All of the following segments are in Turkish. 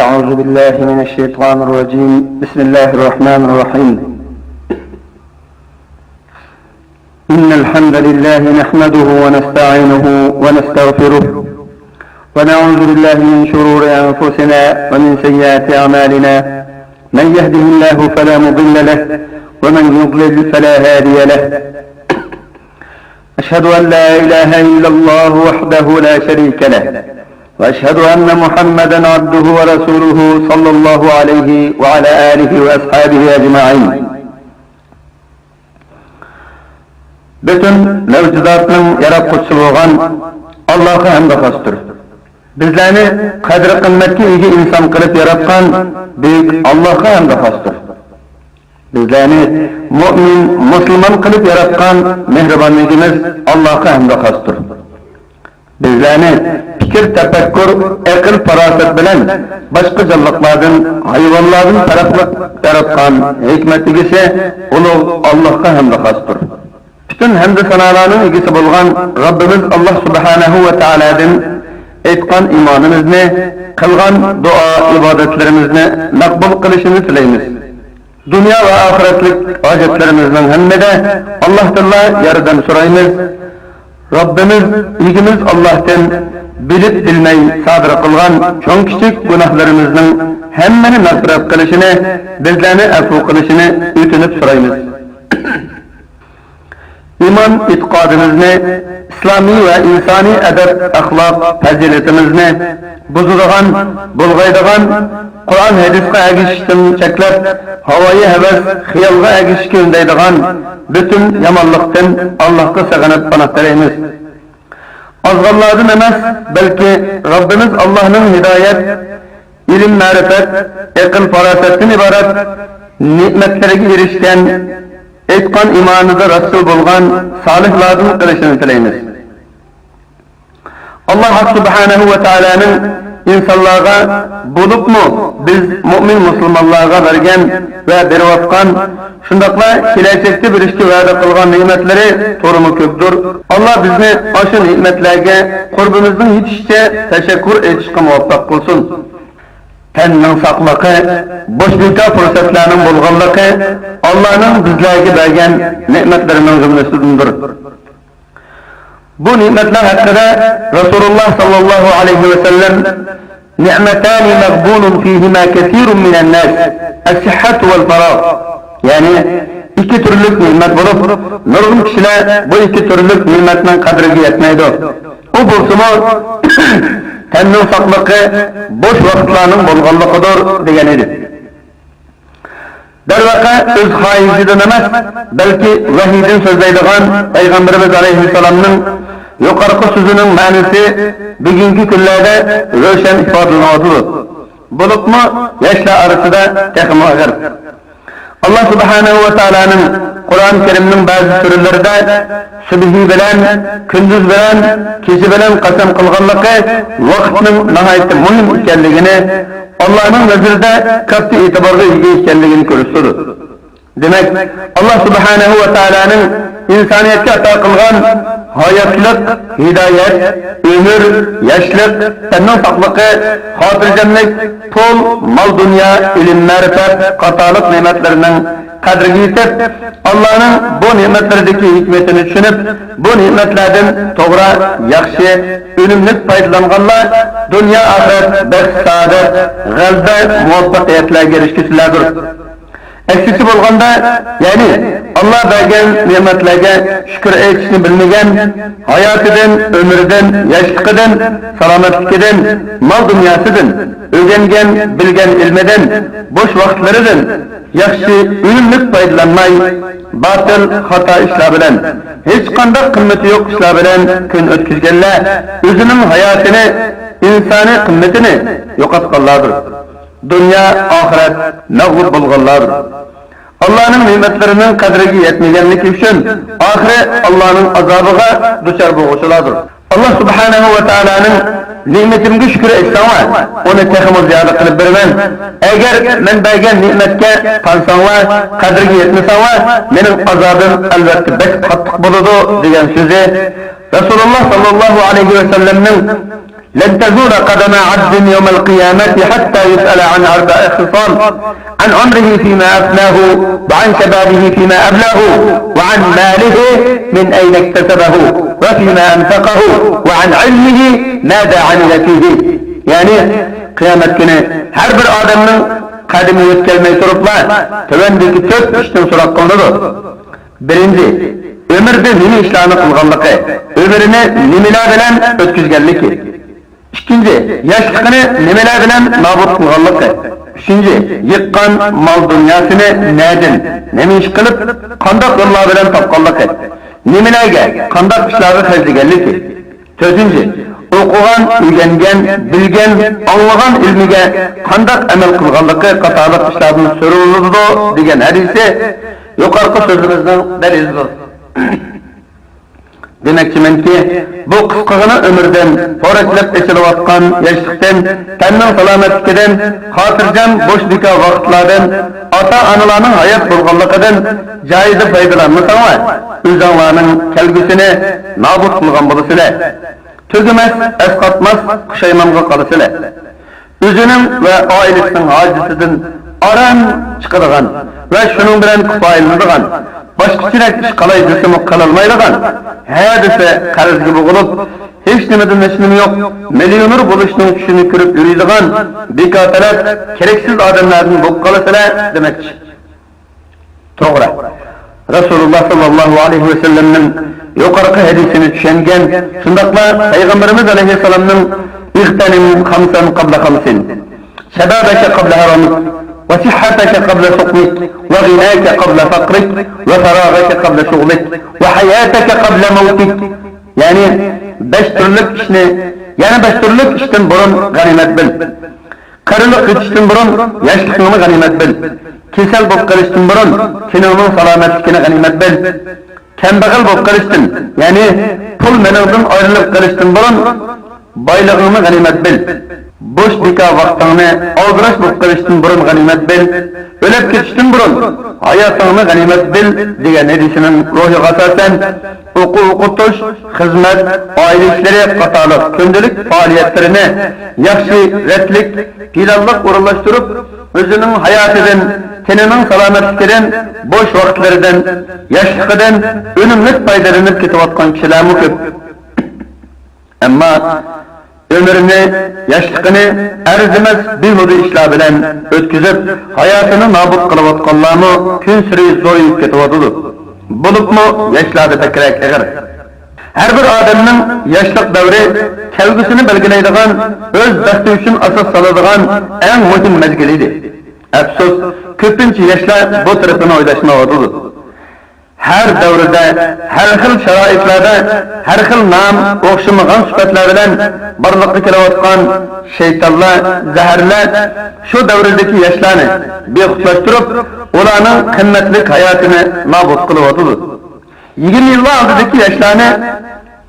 أعوذ بالله من الشيطان الرجيم. بسم الله الرحمن الرحيم. إن الحمد لله نحمده ونستعينه ونستغفره ونعوذ بالله من شرور أنفسنا ومن سيئات أعمالنا. من يهده الله فلا مضل له ومن يضلل فلا هادي له. أشهد أن لا إله إلا الله وحده لا شريك له وأشهد أن محمدا عبده ورسوله صلى الله عليه وعلى آله وأصحابه أجمعين. Bütün mevcudatın yaratquchisi bo'lgan Allohga hamd xosdir. Bizlarni qadr qimmatga ega inson qilib yaratgan buyuk Allohga hamd xosdir. Bizlarni mu'min, musulmon qilib yaratgan mehribonligimiz Allohga hamd xosdir. Bizlarni fikir, tafakkur, aql, farosat bilan boshqa jonliqlardan, hayvonlardan farqli yaratgan hikmatiga esa ulug' Allohga hamd xosdir. Bütün hamd sanolarning egasi bo'lgan Rabbimiz Alloh subhanahu va taoladan aytgan iymonimizni, qilgan duo ibodatlarimizni maqbul qilishini tilaymiz. Dunyo va oxiratlik hojatlarimizning hammida Alloh taolo yordam so'raymiz. Rabbimiz egimiz Allohdan bilib bilmay sodir qilgan cho'ng kichik gunohlarimizning hammani mag'firat qilishini, bizlarni afv qilishini o'tinib so'raymiz. İman itiqadimizni, İslamiy ve insani edep, ahlak, faziletimizni buzulgan, bulgaydigan, Kur'an hadisga agishishdan cheklab, havoyi heves, xiyolga agishishga undaydigan bütün yamanlıktan Allah'a sığınıp panoh tilaymiz. Azg'allardan emas, balki Rabbimiz Allah'ın hidayet, ilim, ma'rifat, aql, farosatdan iborat ne'matlariga erishgan, aytgan imonida rasul bo'lgan solihlarning qilishini tilaymiz. Alloh subhanahu va taolaning insonlarga bo'libmi biz mu'min musulmonlarga bergan va berayotgan shundaqla kelajakda berishga va'da qilgan ne'matlari to'rimi ko'pdir. Alloh bizni o'sha ne'matlarga qurbimizning yetishicha tashakkur etishga muvaffaq qilsin. Tanning saqligi, boshqa fursatlarning bo'lganligi Allohning bizlarga bergan ne'matlarining jumlasidandir. Bu ne'matlar haqida Rasululloh sallallohu alayhi va sallam ni'matan maghbunun fihima kaseerun minan nas, as-sihhatu wal faragh. Yani iki türlük ne'mat bo'lib, nurg'un kishilar bu iki türlük ne'matning qadriga yetmaydi. O bo'lsa tanning saqligi bosh vaqtlarning bo'lganligidir degan edi. Darvaqa o'z xohishidan emas, balki vahiydan so'zlaydigan Payg'ambarimiz alayhissalomning yuqorqi so'zining ma'nosi bugungi kunlarda ro'shan ifodalanadi. Bo'libmi yoshlar orasida texmo ag'ir. Allah subhanahu va taolaning Qur'on Karimning ba'zi surlarida subhi bilan, kunduz bilan, kecha bilan qasam qilganligi vaqtning nihoyatda muhim ekanligini, Allohning nazarida katta e'tiborga ega ekanligini ko'rsatadi. Demak, Alloh subhanahu va taolaning insoniyatga ato qilgan hayotlik, hidoyat, umr, yoshlik, tanning saqligi, xotirjamlik, pul, mol dunyo, ilm, ma'rifat qatorliq ne'matlarining qadriga yetib, Allohning bu ne'matlardagi hikmatini tushunib, bu ne'matlardan to'g'ri, yaxshi, unumli foydalanganlar dunyo oxirat baxt, saodat, g'alaba, muvaffaqiyatlarga erishguchilardir. Eksisi bo'lganda, ya'ni Alloh bergan ne'matlarga shukr etishni bilmagan, hayotidan, umridan, yoshligidan, salomatligidan, mol dunyosidan, o'rgangan, bilgan ilmidan, bo'sh vaqtlaridan yaxshi, unumli foydalanmay, batil, xato ishlar bilan, hech qanday qimmati yo'q ishlar bilan kun o'tkazganlar o'zining hayotini, insoniy qimmatini yo'qotganlardir. Dünya, ahiret mag'lub bo'lganlardir. Allohning ne'matlarining qadriga yetmaganligi uchun oxirat Allohning azobiga duchor bo'luvchilardir. Alloh subhanahu va taolaning ne'matimga shukr etsanglar, uni texmo ziyoda qilib beraman. Agar men bergan ne'matga qansanglar, qadriga yetmasanglar, mening azobim albatta qattiq bo'ladi degan so'zi Rasululloh sallallohu alayhi va sallamning لن تزول قدم عبد يوم القيامة حتى يسأل عن أربع خصال: عن عمره فيما أفناه، وعن شبابه فيما أبلاه، وعن ماله من أين اكتسبه، وفيما أنفقه، وعن علمه ماذا عمل فيه. Yani kıyamet günü her bir adamın kadimi yetkelmeyi turuplar, tövendeki 4 işten sorak kılınır. Birinci, ömürde nimi işlerini kılganlıkı, ömrüne nimiler bilen ötküzgenliki. İkinci, yaşlıkını nimeler bilen nabut kılganlıkı. Üçüncü, yıkkan mal dünyasını nedin, nemi iş kılıp, kandak yollar bilen tapkallıkı. Nimelerge, kandak işleri kazdigenliki. Dördüncü, okuğan, ügengen, bilgen, anlagan ilmige kandak emel kılganlıkı katarlık işlerinin sorumludur degen hadisi yukarıki sözümüzden delildir. Demekçimen ki, bu kıskığını ömürden, horeklep eçilivatkan yaşlıktan, tennin salametlikiden, hatırcan boş dika vakitlardan, ata-analarının hayat bulganlıkıdan caizi faydalanması ama, üzanlarının kelbisini nabut kılgan bulusuyla, tügümez, eskatmaz, kuşaymanğa kalısıyla, üzünün ve ailesinin hacisinden aran çıkarıgan ve şunun bilen kufayılındıgan, başkasıyla iş kalay desimi kalalmaylıgan, hadise karız gibi olup, hiç nimeden neşnimi yok, milyonur buluşunun düşünü kürüp yürüyüdügan, dikateler, gereksiz adamların bokkalısıyla demekçi. Doğru. Resulullah sallallahu aleyhi ve sellem'nin yukarıki hadisini düşengen, şundakla Peygamberimiz aleyhisselam'ın İğtenim hamsen qabla hamsin, şebabeke qabla haramik, وصحتك قبل سقمك وغناك قبل فقرك وفراغك قبل شغلك وحياتك قبل موتك. Yani 5 türlük işini, yani 5 türlük işten burun ganimet bil. Karılık işten burun yaşlılığını ganimet bil. Kesel bolup kalıştın burun kinonun salametlikini ganimet bil. Kembagıl bolup kalıştın, yani pul menilden ayrılıp kalıştın burun baylığını ganimet bil. Boş dika vaktini aldıraş bolup kalıştın burun ganimet bil. Ölüp ketiştin burun hayatını ganimet bil degan hadisinin ruhiga asasen o'qutuş, xizmat, aile işleri qatarlıq gündelik faaliyetlerini yaxshi retlik, planlıq orunlaştırıp özünün hayatıdan, teninin salametlikinden, boş vakitlerden, yaşlıkıdan önümlük faydalanıp ketiyotgan kişiler köp. Ama ömrünü, yaşlılığını erzimes bilmedi işler bilen ötküzüp hayatını nabut kılıvatkanlarını gün sürü zorlayıp ketiyotudur. Bulup mu yaşlarda bekerek eğer. Her bir adamın yaşlılık devri kelgüsünü belgileydiğen, öz bəxti üçün asas salıdığan en mühim mezgiliydi. Əfsus, köpüncə yaşlar bu tarafını oylaşmalıdır. Her devrede, her xil şaraitlerde, her xil nam, oxşamagan sübetler bilen barlıqqa kelavatkan şeytanlar, zəhərlər şu devredeki yaşlarını bexutlaştırıp, ulanın kıymetlik hayatını nabut kılıvatıdır. 20 yıllar aldıdaki yaşlarını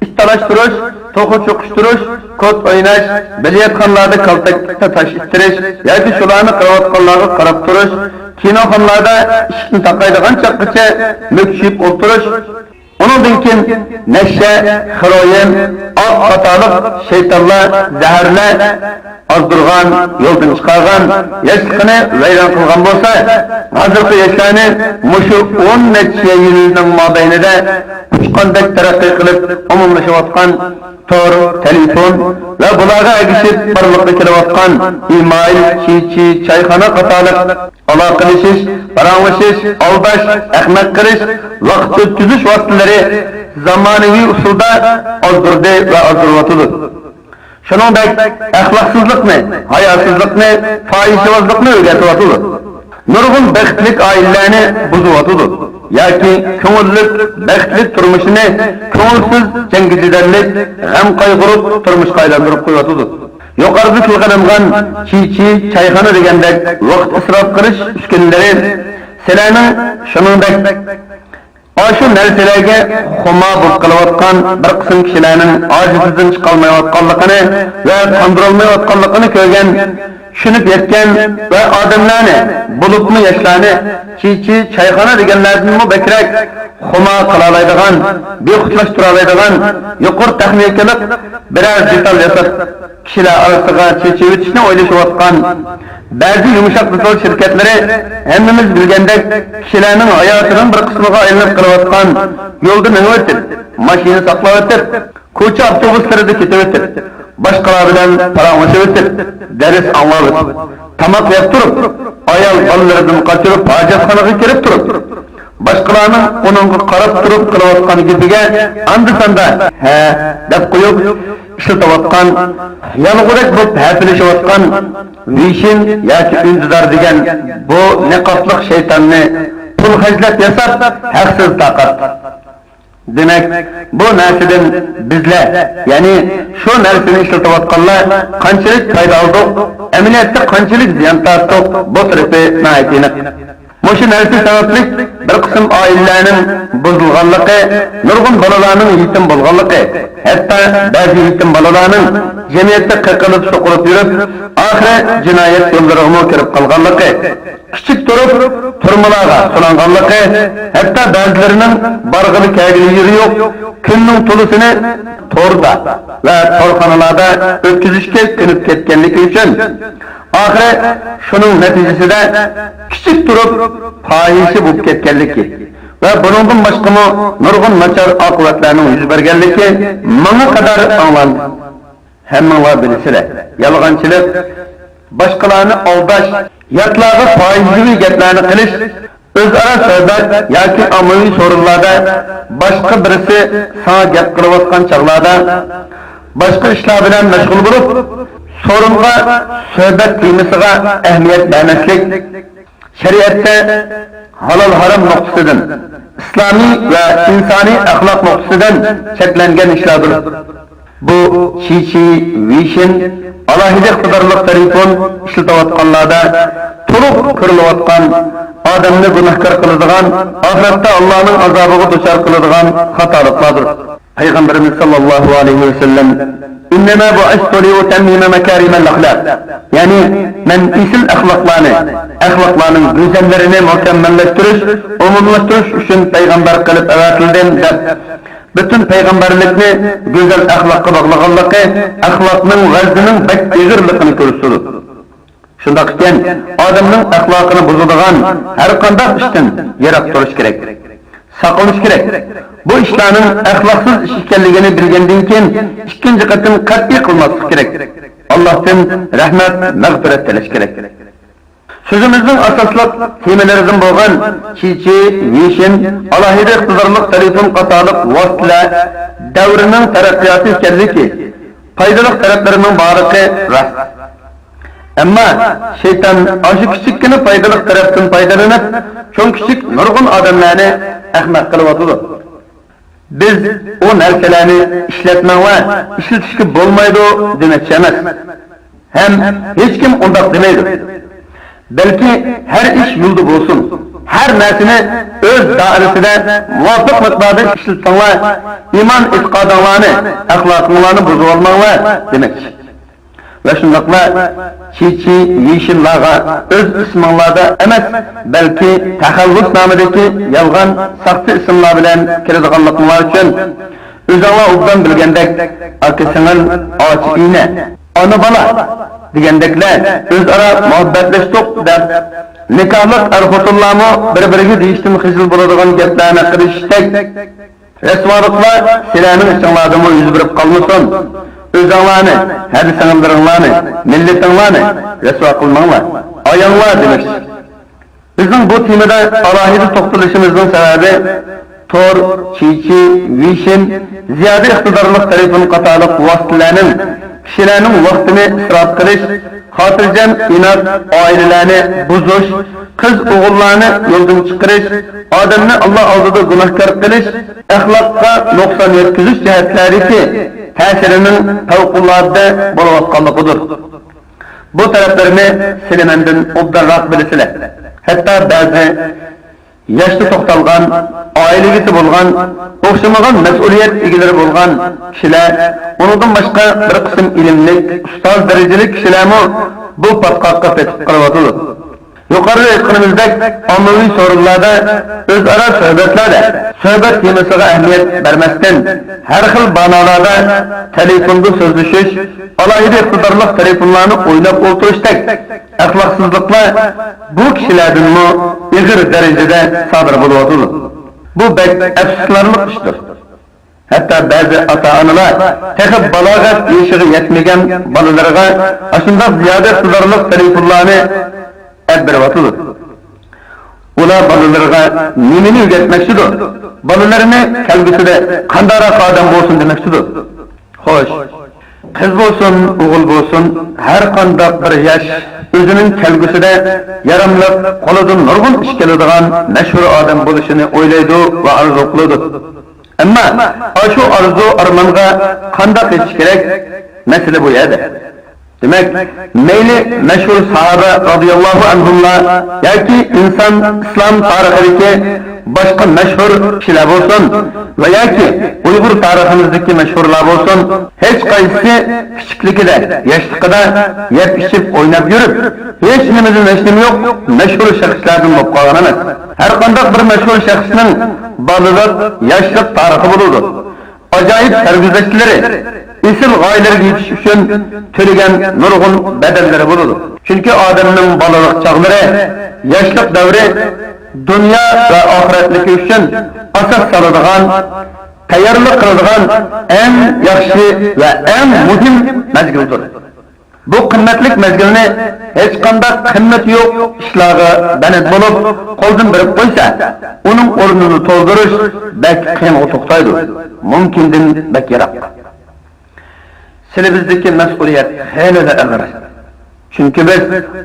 istalaştırış, toku çokuşturuş, kod oynaş, beliyatxanlarda kaltakta taş ittiriş, yoki şularını kılavatkanlarga qarab turish, kinoxonlarda ishni taqaydigan chaqqicha mökshib o'tirish, onundan keyin neşe, xiroyin, ot qatorliq shaytonlar, zaharlar ozdurgan, yo'ldan chiqargan, yaşlıkını vayron qilgan bo'lsa, hozirgi yoshlarni mushu 10 necha yilning mobaynida uçqandek taraqqiy qilib umumlashayotgan tor, telefon ve bularga ergishib barliqqa kelayotgan email, çiğ, çayxona qatorliq aloqalashish, paranlashish, aldash, ahmoq qilish, vaqt o'tkazish vositalari zamonaviy usulda ozdurdi va ozdiryapti. Shuningdek, axloqsizlikni, hayosizlikni, fohishazlikni o'rgatyapti. Nurg'un baxtli oilalarni buzyapti. Yoki ko'ngillik, baxtli turmushini ko'ngilsiz jangizidarlik, g'am qayg'urib turmushga aylantirib qo'yapti. Yuqorida tilg'anilgan çiğ, çayxona degandek vaqt isrof qilish uskunalari sizlarning shuningdek Aşı narsalarga xuma bo'lib qilayotgan bir qism kishilarning ojizidan chiqolmayotganligini va qondirolmayotganligini ko'rgan, tushunib yetgan va odamlarni, bulutmi yoshlarni chiychi chayxona deganlardan bekrak xuma qila oladigan, bexutlashtiradigan, yuqori texnikalik biror detal yasab kişiler arasında çeçevitişini oylaşıvatkan bazı yumuşak metal şirketleri hemmimiz bilgendek kişilerinin hayatının bir kısmına aylanıp kılıvatkan yolda menuvettir, maşini saklavattir, koça avtobusları ketevettir, başkalar bilen paramışıvettir, ders anlavattir, tamak yaptırıp, ayal ballarını kaçırıp, hacetxanaga kirip turup, başkalarının onunla qarab turup kılıvatkan gibige andı sanda, dep koyup, işletivatkan, yalğırek bu hepleşivatkan vişin yoki ündüdar degan bu niqoblik şeytanni pul hajlat yasab haqsiz taqat. Demek bu narsadan bizler, yani şu narsani işletivatkanlar qanchalik foyda oldik, amaliyotda qanchalik ziyon tortdik, bu tarafi naytiniq. Moşu narsa sababli bir kısım ailelerinin bozulganlığı, nurgun balalarının yetim bolganlığı, hatta bazı yetim balalarının cemiyette kakılıp sokulub yürüp, ahire cinayet yollarına kirip kalganlığı, küçük durup turmalarga sulanganlığı, hatta bazılarının bargılı kegili yeri yok, günün tulusunu torda ve torxanalarda ötküzüşke kınıp ketkenlik için, ahire şunun neticesinde küçük durup fahişi bulup ketkenliki ve bunun başkımı nurgun naçar akıvetlerinin yüz bergenliki mana kadar anlandı. Hemmeler bilisiler. Yalğançılık, başkalarını aldaş, yatlarga faizli getlerini kılış, özara söhbet yoki ammaviy sorunlarda başka birisi sana gap kılıvatkan çağlarda başka işler bilen meşgul bulup sorunga söhbet kıymısıga ehmiyet vermeslik şeriatte halal haram noktasıdan, İslami ve insani ahlak noktasıdan çeklengen işlerdir. Bu çiğ, vişin, alahide iqtidarlık tarifon işletivatkanlarda tulup kırılıvatkan, adamını günahkar kılıdığan, ahirette Allah'ın azabını duşar kılıdığan hatalıklardır. Peygamberimiz sallallahu aleyhi ve sellem İnnemâ bu'astu li'utemmime mekârimel ahlâk. Yani men isil ahlaklarının güzellerini mükemmelleştiriş, umumlaştırış için peygamber kılıp evatildim dep. Bütün peygamberlikni güzel ahlakka bağlaganlığı, ahlakının vazının bek igirlikini körüsüdür. Şundaq iken, adamның ahlakını bozulduğan her qandaq işten yirak duruş gerek. Saqlanish gerek. Bu işlerin ahlaksız iş ekanligini bilgenden keyin ikkinchi qatim qat'iy qilmaslik gerek. Allohdan rahmat, mag'firat tilash gerek. Sözümüzün asaslık temelerinden bo'lgan çiçi, vişin, alohida iqtidorlik telefon qatorliq vositalar davrining taraqqiyoti ekanligi, foydali taraflarining boriqi rost. Ammo shayton aşı kichikgina foydali tarafdan foydalanib, cho'ng kichik nurg'un odamlarni ahmoq qilyotdi. Biz o narsalarni ishlatmang va ishlatishga bo'lmaydi demoqchi emas. Hem hech kim undaq demaydi. Belki her iş yolda olsun. Her narsani öz dairesinde muvaffaq miqdorda ishlatsanglar, iman etiqodinglarni, axloqinglarni buzib olmanglar demoqchi. Ve shundaqla çiçi, yeşillarga öz isminglarda emas, balki taxallus nomidagi yolg'on saxta ismlar bilan kiradiganliginglar uchun o'zinglar obdan bilgandek aka-singil, ochi-ina, ona bola degandeklar o'zaro muhabbatlashdik deb nikohlik er-xotinlarni bir-biriga deyishdan xijil bo'ladigan gaplarni qilishdak rasvoliklar sizlarning ichinglarda yuz berib qolmasin. O'zinglarni, hadi singildiringlarni, millatinglarni rasvo qilmanglar, ayanglar demoqchi. Bizning bu temada alohida to'xtalishimizning sababi tor, çiçi, vişin, ziyoda iqtidorlik telefon qatorliq vositalarning kishilarning vaqtini isrof qilish, xotirjam inat oilalarni buzish, qiz o'g'illarni yo'ldan chiqarish, odamni Alloh oldida gunohkor qilish, axloqqa nuqson yetkazish jihatlariki ta'sirining favqulodda bo'layotganligidir. Bu taraflarni sizlardan obdanroq bilasizlar. Hatto ba'zi yaşlı to'xtalgan, oilagisi bo'lgan, o'xshamagan mas'uliyat egalari bo'lgan kishilar, undan boshqa bir qism ilmli, ustoz darajali kishilarmi bu patqoqqa petib qolyotdi. Yukarıda aytganimizdek ommaviy sorunlarda, o'zaro suhbatlarda suhbat temasiga ahamiyat bermasdan har xil banolarda telefonda so'zlashish, alohida iqtidorli telefonlarni o'ylab o'tirishdek axloqsizliklar bu kishilardanmi ig'ir darajada sodir bo'lyapti. Bu bek afsuslanarli ishdir. Hatta bazı ata-onalar texib balog'at yoshiga yetmagan bolalarga ashunday ziyoda iqtidorli telefonlarni berib ular bolalarga nimani o'rgatmoqchidir? Bolalarni kelgusida qandayroq odam bo'lsin demoqchidir. Xo'sh, qiz bo'lsin, o'g'il bo'lsin, har qanday bir yosh o'zining kelgusida yaramli qo'lidan nurg'un ish keladigan mashhur odam bo'lishini o'ylaydi va orzu qiladi. Ammo shu orzu armonga qanday yetish kerak? Masala bu yerda. Demek, meyli meşhur sahabe radıyallahu anhumla yoki insan İslam tarixidagi başka meşhur kişiler olsun ve yoki Uygur tariximizdagi meşhurlar olsun, hiç qaysi kichikligida, yoshligida yeb ichib o'ynab yurib, hech nimamizin eslimi yo'q, meşhur shaxslardan bo'lib qolgan emas. Har qanday bir meşhur shaxsning bolalik, yoshlik tarixi bo'ladi. Ajoyib sarguzashtlari isil g'oyalarga yetish uchun to'lagan nurg'un badallari bo'ladi. Chunki odamning bolalik chog'lari, yoshlik davri dunyo va oxiratligi uchun asos soladigan, tayyorlik qiladigan eng yaxshi va eng muhim mazgildir. Bu qimmatli mazgilni hech qanday qimmati yo'q ishlarga banat bo'lib, qo'ldan berib qo'ysa, uning o'rnini to'ldirish bak qiyin to'xtaydi. Mumkindan bak yiroq. Sizimizdeki mesuliyet hele de ağır. Çünkü biz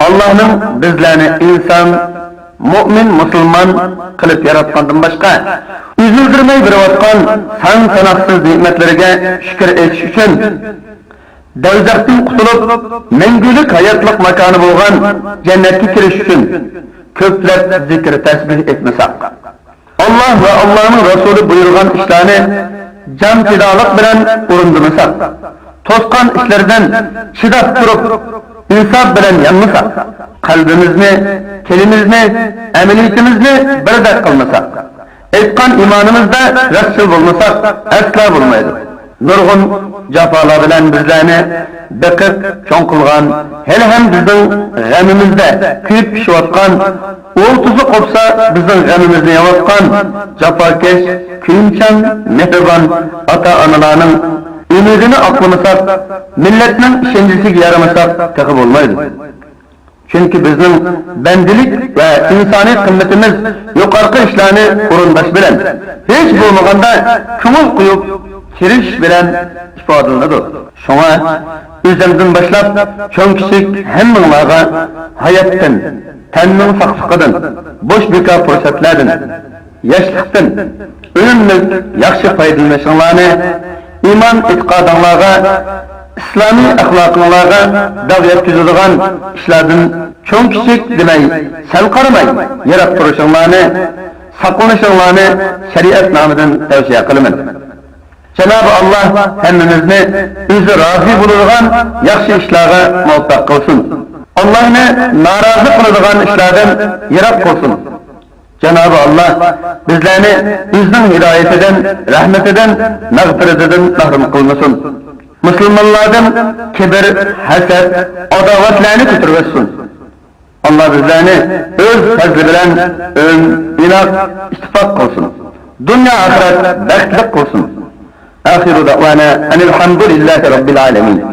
Allah'ın bizlerini insan, mümin, Müslüman kılıp yaratkandan başka üzüldürmeyi bırakkan san sanaksız nimetlerine şükür etiş için devzaktan kutulup mengülük hayatlık makanı bulgan cennetki kiriş için köpler zikir tesbih etmesek. Allah ve Allah'ın Resulü buyurgan işlerini can fidalık bilen urundurmasak. Toskan işlerden şiddet durup, insaf bilen yanmasak, kalbimizni, kelimizni, ameliyetimizni birdak kılmasak, etkan imanımızda rastıl bulmasak, asla bulmaydı. Nurgun cafalar bilen bizlerini bekip, çonkılgan, hele hem bizden gamimizde kuyup pişivatkan, uğultuzu kopsa bizden gamimizni yavatkan, cafakeş, kuyumçan, mehriban, ata-analarının ümidini aklamasak, milletinin işencisiga yaramasak takip olmaydı. Çünkü bizim bendilik ve insani kıymetimiz yukarı işlerini orundaş bilen, hiç bulmaganda kumul kuyup, kiriş bilen ifadılınıdır. Şuna özümden başlap, çoğun kişik hemminlarga hayattan, tennin sakfıkıdın, boş beka fırsatlardan, yaşlıktan, önümlük yakşı faydalanışınlarını iman etiqadınlarga, İslami ahlakınlarga dağ yetkizildiğin işlerden çoğun kişik demey, sel qaramay, yarat duruşunlarını, saklanışınlarını şeriat namıdan tavsiye kılımın. Cenab-ı Allah hemmimizni özü razı bulduğun yaxşı işlerge muvaffaq kılsın. Allah'ını narazı kıldığı işlerden yarat kılsın. Cenab-ı Allah bizlerini özünün hidayetinden, rahmetinden, mağfiretinden mahrum kılmasın. Müslümanlardan kibir, haset, adavatlarını götürmesin. Allah bizlerini öz fazlı bilen inak, istifak kılsın. Dünya ahiret beklik kılsın. Ahiru da'vana enilhamdülillahi rabbil alemin.